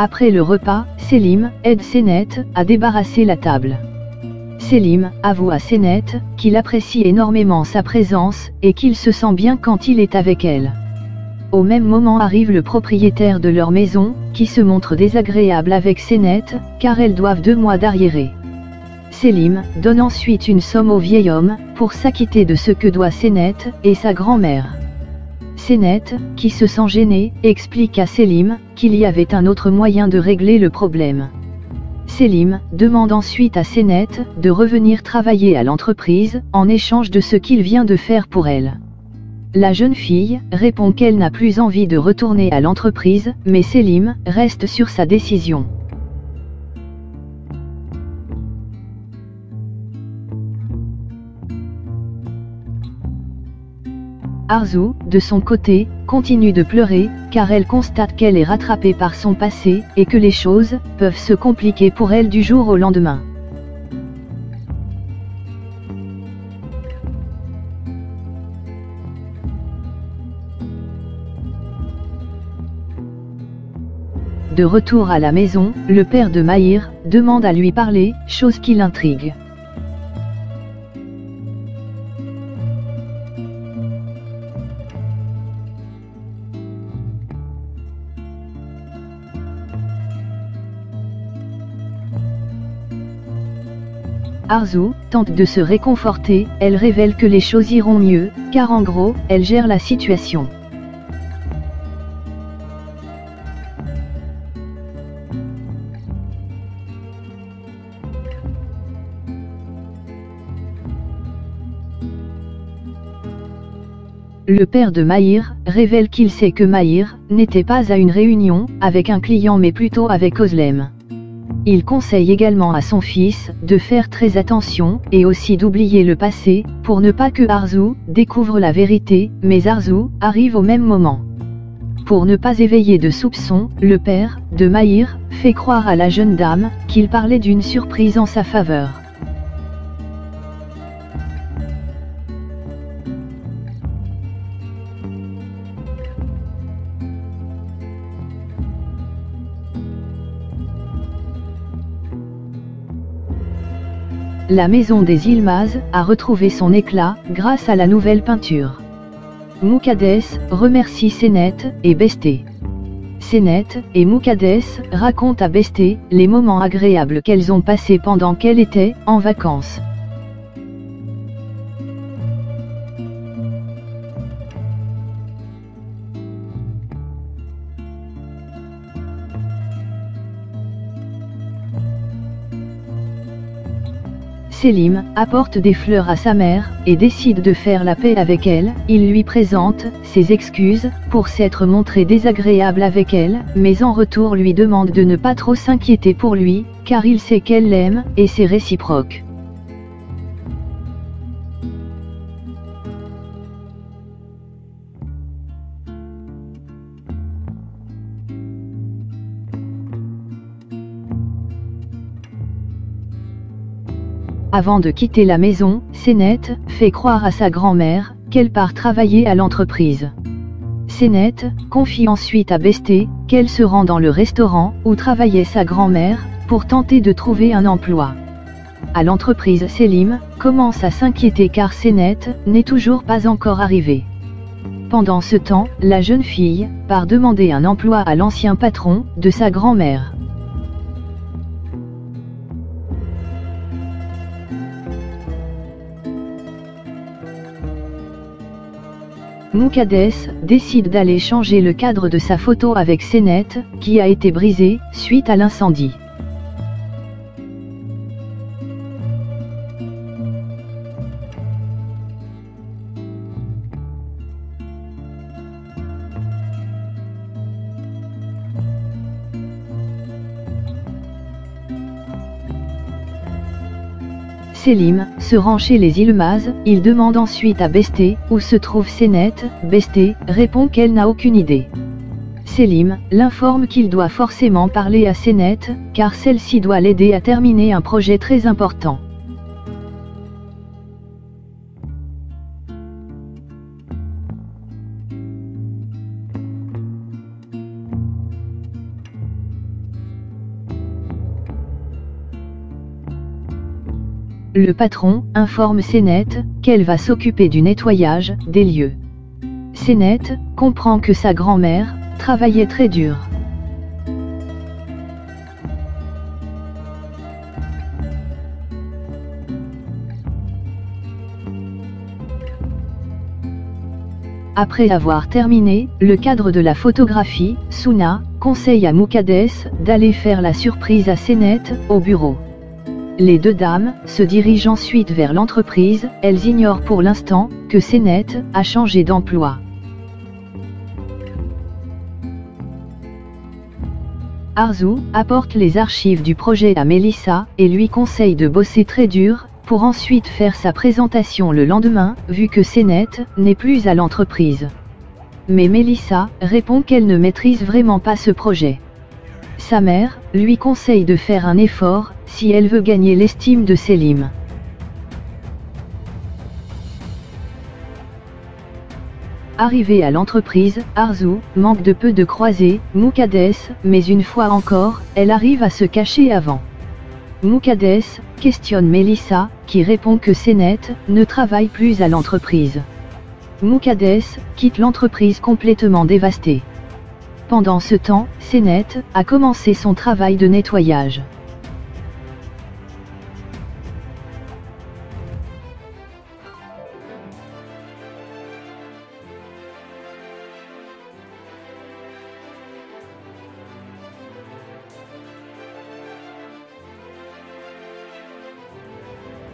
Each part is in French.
Après le repas, Selim aide Senet à débarrasser la table. Selim avoue à Senet qu'il apprécie énormément sa présence et qu'il se sent bien quand il est avec elle. Au même moment arrive le propriétaire de leur maison, qui se montre désagréable avec Senet, car elles doivent 2 mois d'arriérés. Selim donne ensuite une somme au vieil homme, pour s'acquitter de ce que doit Senet et sa grand-mère. Senet, qui se sent gêné, explique à Selim qu'il y avait un autre moyen de régler le problème. Selim demande ensuite à Senet de revenir travailler à l'entreprise, en échange de ce qu'il vient de faire pour elle. La jeune fille répond qu'elle n'a plus envie de retourner à l'entreprise, mais Selim reste sur sa décision. Arzu, de son côté, continue de pleurer, car elle constate qu'elle est rattrapée par son passé, et que les choses peuvent se compliquer pour elle du jour au lendemain. De retour à la maison, le père de Mahir demande à lui parler, chose qui l'intrigue. Arzu tente de se réconforter, elle révèle que les choses iront mieux, car en gros, elle gère la situation. Le père de Mahir révèle qu'il sait que Mahir n'était pas à une réunion avec un client mais plutôt avec Özlem. Il conseille également à son fils de faire très attention et aussi d'oublier le passé pour ne pas que Arzu découvre la vérité, mais Arzu arrive au même moment. Pour ne pas éveiller de soupçons, le père de Mahir fait croire à la jeune dame qu'il parlait d'une surprise en sa faveur. La maison des Yılmaz a retrouvé son éclat grâce à la nouvelle peinture. Mukaddes remercie Senet et Beste. Senet et Mukaddes racontent à Beste les moments agréables qu'elles ont passés pendant qu'elle était en vacances. Selim apporte des fleurs à sa mère et décide de faire la paix avec elle. Il lui présente ses excuses pour s'être montré désagréable avec elle, mais en retour lui demande de ne pas trop s'inquiéter pour lui, car il sait qu'elle l'aime et c'est réciproque. Avant de quitter la maison, Senet fait croire à sa grand-mère qu'elle part travailler à l'entreprise. Senet confie ensuite à Beste qu'elle se rend dans le restaurant où travaillait sa grand-mère pour tenter de trouver un emploi. À l'entreprise, Selim commence à s'inquiéter car Senet n'est toujours pas encore arrivé. Pendant ce temps, la jeune fille part demander un emploi à l'ancien patron de sa grand-mère. Mukaddes décide d'aller changer le cadre de sa photo avec Senet, qui a été brisé suite à l'incendie. Selim se rend chez les Yılmaz, il demande ensuite à Beste où se trouve Senet. Beste répond qu'elle n'a aucune idée. Selim l'informe qu'il doit forcément parler à Senet, car celle-ci doit l'aider à terminer un projet très important. le patron informe Senet qu'elle va s'occuper du nettoyage des lieux. Senet comprend que sa grand-mère travaillait très dur. Après avoir terminé le cadre de la photographie, Suna conseille à Muqaddes d'aller faire la surprise à Senet au bureau. Les deux dames se dirigent ensuite vers l'entreprise, elles ignorent pour l'instant que Senet a changé d'emploi. Arzu apporte les archives du projet à Melissa et lui conseille de bosser très dur, pour ensuite faire sa présentation le lendemain, vu que Senet n'est plus à l'entreprise. Mais Melissa répond qu'elle ne maîtrise vraiment pas ce projet. Sa mère lui conseille de faire un effort, si elle veut gagner l'estime de Selim. Arrivée à l'entreprise, Arzu manque de peu de croiser Muqaddes, mais une fois encore, elle arrive à se cacher avant. Muqaddes questionne Melissa, qui répond que Senet ne travaille plus à l'entreprise. Muqaddes quitte l'entreprise complètement dévastée. Pendant ce temps, Senet a commencé son travail de nettoyage.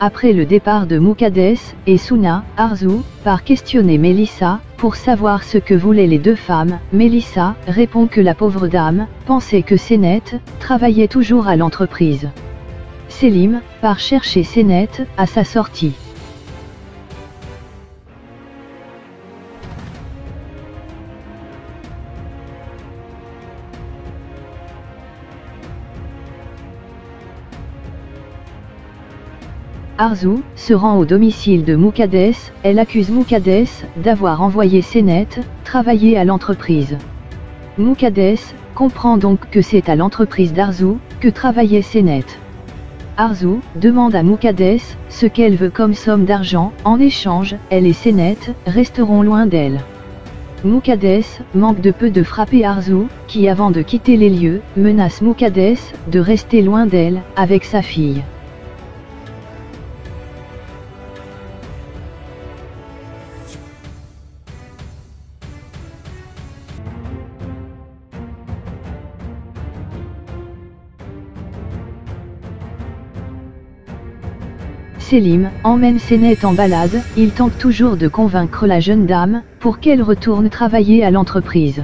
Après le départ de Muqaddes et Suna, Arzu part questionner Melissa pour savoir ce que voulaient les deux femmes. Melissa répond que la pauvre dame pensait que Senet travaillait toujours à l'entreprise. Selim part chercher Senet à sa sortie. Arzu se rend au domicile de Muqaddes, elle accuse Muqaddes d'avoir envoyé Senet travailler à l'entreprise. Muqaddes comprend donc que c'est à l'entreprise d'Arzu que travaillait Senet. Arzu demande à Muqaddes ce qu'elle veut comme somme d'argent, en échange, elle et Senet resteront loin d'elle. Muqaddes manque de peu de frapper Arzu, qui avant de quitter les lieux, menace Muqaddes de rester loin d'elle, avec sa fille. Selim emmène Senet en balade, il tente toujours de convaincre la jeune dame, pour qu'elle retourne travailler à l'entreprise.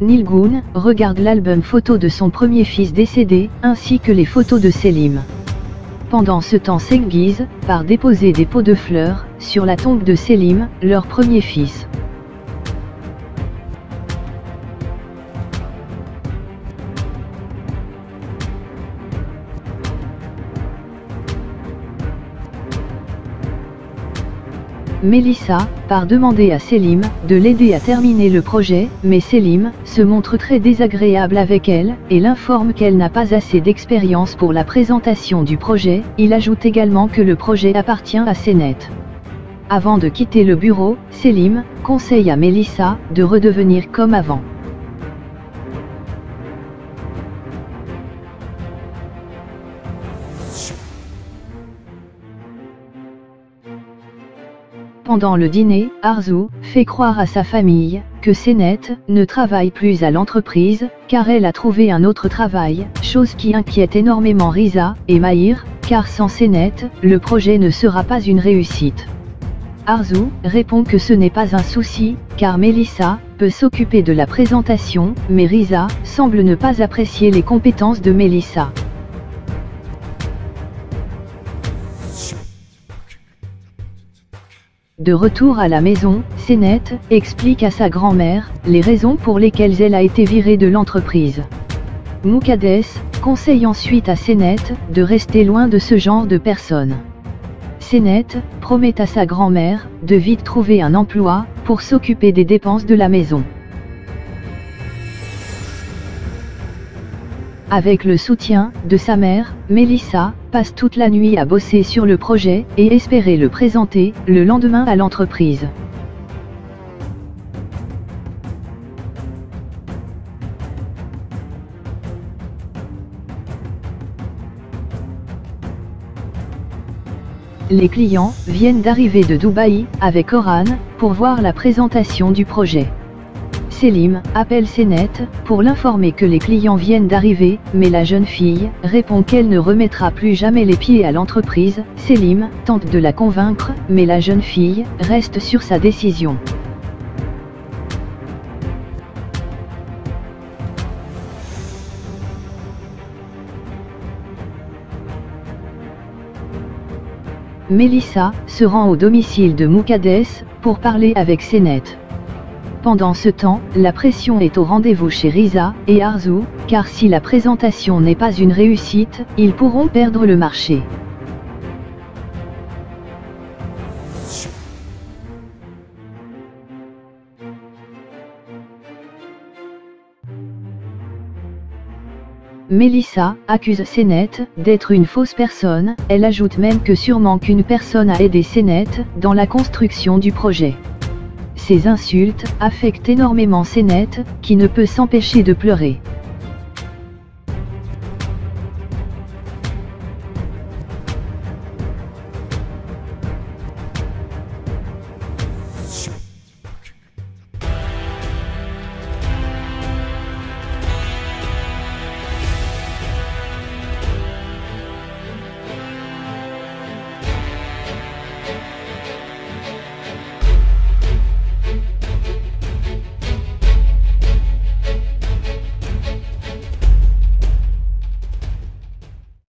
Nilgun regarde l'album photo de son premier fils décédé, ainsi que les photos de Selim. Pendant ce temps, Cengiz part déposer des pots de fleurs sur la tombe de Selim, leur premier fils. Melissa part demander à Selim de l'aider à terminer le projet, mais Selim se montre très désagréable avec elle, et l'informe qu'elle n'a pas assez d'expérience pour la présentation du projet. Il ajoute également que le projet appartient à Senet. Avant de quitter le bureau, Selim conseille à Melissa de redevenir comme avant. Pendant le dîner, Arzu fait croire à sa famille que Senet ne travaille plus à l'entreprise, car elle a trouvé un autre travail, chose qui inquiète énormément Riza et Mahir, car sans Senet, le projet ne sera pas une réussite. Arzu répond que ce n'est pas un souci, car Melissa peut s'occuper de la présentation, mais Riza semble ne pas apprécier les compétences de Melissa. De retour à la maison, Senet explique à sa grand-mère les raisons pour lesquelles elle a été virée de l'entreprise. Muqaddes conseille ensuite à Senet de rester loin de ce genre de personnes. Sénète promet à sa grand-mère de vite trouver un emploi pour s'occuper des dépenses de la maison. Avec le soutien de sa mère, Melissa passe toute la nuit à bosser sur le projet et espérer le présenter le lendemain à l'entreprise. Les clients viennent d'arriver de Dubaï avec Oran pour voir la présentation du projet. Selim appelle Sénète pour l'informer que les clients viennent d'arriver, mais la jeune fille répond qu'elle ne remettra plus jamais les pieds à l'entreprise. Selim tente de la convaincre, mais la jeune fille reste sur sa décision. Melissa se rend au domicile de Muqaddes pour parler avec Sénète. Pendant ce temps, la pression est au rendez-vous chez Riza et Arzu, car si la présentation n'est pas une réussite, ils pourront perdre le marché. Melissa accuse Sénète d'être une fausse personne, elle ajoute même que sûrement qu'une personne a aidé Sénète dans la construction du projet. Ces insultes affectent énormément Sénète, qui ne peut s'empêcher de pleurer.